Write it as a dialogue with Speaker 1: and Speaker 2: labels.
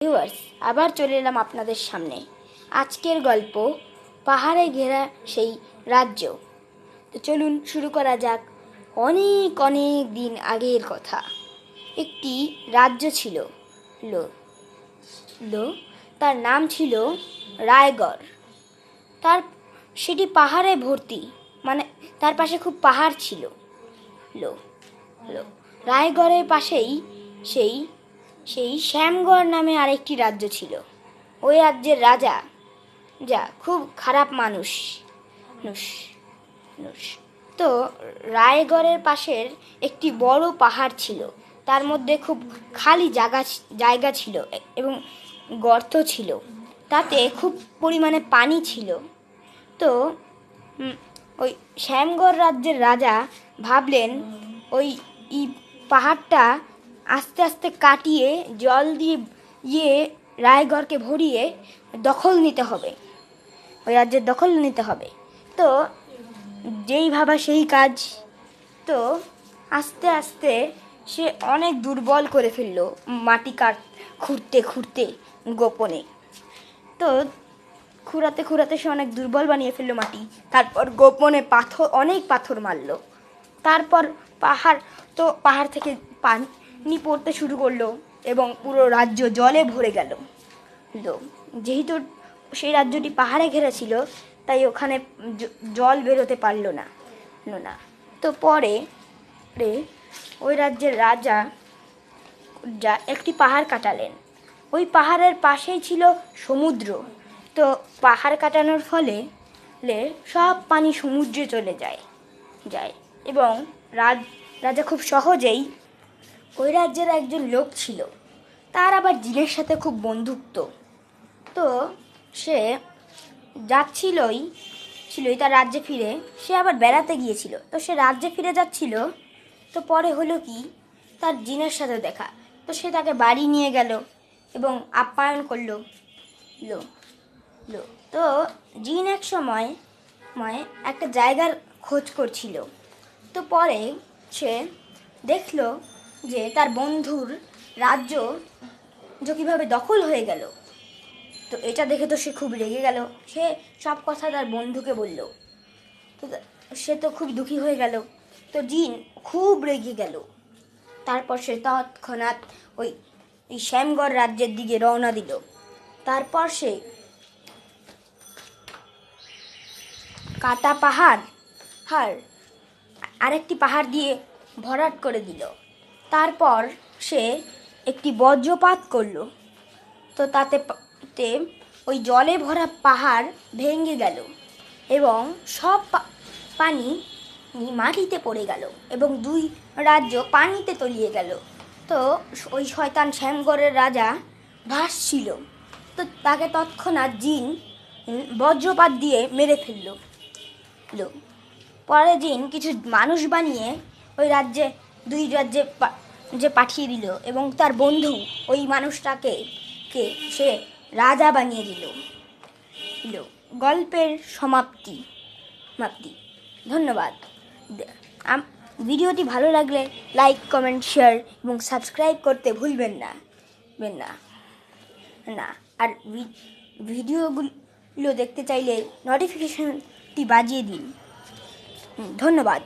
Speaker 1: Viewers, আবার চলে এলাম আপনাদের সামনে। আজকের গল্প পাহাড়ে ঘেরা সেই রাজ্য। তো চলুন শুরু করা যাক। অনেক অনেক দিন আগের কথা। একটি রাজ্য ছিল। লো লো তার নাম ছিল রায়গড়। সেটি পাহাড়ে ভর্তি, মানে তার পাশে খুব পাহাড় ছিল। লো লো রায়গড়ের পাশেই সেই সেই শ্যামগড় নামে আরেকটি রাজ্য ছিল। ওই রাজ্যের রাজা খুব খারাপ মানুষ। তো রায়গড়ের পাশের একটি বড় পাহাড় ছিল। তার মধ্যে খুব খালি জায়গা ছিল এবং গর্ত ছিল। তাতে খুব পরিমাণে পানি ছিল। তো ওই শ্যামগড় রাজ্যের রাজা ভাবলেন ওই পাহাড়টা আস্তে আস্তে কাটিয়ে জল দিয়ে রায়গড়কে ভরিয়ে দখল নিতে হবে, ওই রাজ্যের দখল নিতে হবে। তো যেই ভাবা সেই কাজ। তো আস্তে আস্তে সে অনেক দুর্বল করে ফেললো, মাটি খুঁড়তে গোপনে। তো খুঁড়াতে সে অনেক দুর্বল বানিয়ে ফেললো মাটি। তারপর গোপনে অনেক পাথর মারলো। তারপর পাহাড় থেকে পানি পড়তে শুরু করলো এবং পুরো রাজ্য জলে ভরে গেল। যেহেতু সেই রাজ্যটি পাহাড়ে ঘেরা ছিল, তাই ওখানে জল বেরোতে পারলো না। তো পরে ওই রাজ্যের রাজা একটি পাহাড় কাটালেন। ওই পাহাড়ের পাশেই ছিল সমুদ্র। তো পাহাড় কাটানোর ফলে সব পানি সমুদ্রে চলে যায় এবং রাজা খুব সহজেই, ওই রাজ্যের একজন লোক ছিল, তার আবার জিনের সাথে খুব বন্ধুত্ব। তো সে যাচ্ছিলই তার রাজ্যে ফিরে। সে আবার বেড়াতে গিয়েছিল। তো সে রাজ্যে ফিরে যাচ্ছিল। তো পরে হলো কি, তার জিনের সাথে দেখা। তো সে তাকে বাড়ি নিয়ে গেল এবং আপ্যায়ন করলো। তো জিন এক সময় একটা জায়গার খোঁজ করছিল। তো পরে সে দেখলো যে তার বন্ধুর রাজ্য কীভাবে দখল হয়ে গেল। তো এটা দেখে তো সে খুব রেগে গেল। সে সব কথা তার বন্ধুকে বলল। তো সে তো খুব দুঃখী হয়ে গেল। তো জিন খুব রেগে গেল। তারপর সে তৎক্ষণাৎ ওই শ্যামগড় রাজ্যের দিকে রওনা দিল। তারপর সে কাটা পাহাড় আরেকটি পাহাড় দিয়ে ভরাট করে দিল। তারপর সে একটি বজ্রপাত করলো। তো তাতে ওই জলে ভরা পাহাড় ভেঙে গেল এবং সব পানি মাটিতে পড়ে গেল এবং দুই রাজ্য পানিতে তলিয়ে গেল। তো ওই শয়তান শ্যামগড়ের রাজা ভাসছিল। তো তাকে তৎক্ষণাৎ জিন বজ্রপাত দিয়ে মেরে ফেলল। পরে জিন কিছু মানুষ বানিয়ে ওই দুই রাজ্যে পাঠিয়ে দিল এবং তার বন্ধু ওই মানুষটাকে সে রাজা বানিয়ে দিল। গল্পের সমাপ্তি। ধন্যবাদ। ভিডিওটি ভালো লাগলে লাইক, কমেন্ট, শেয়ার এবং সাবস্ক্রাইব করতে ভুলবেন না। আর ভিডিওগুলো দেখতে চাইলে নোটিফিকেশনটি বাজিয়ে দিন। ধন্যবাদ।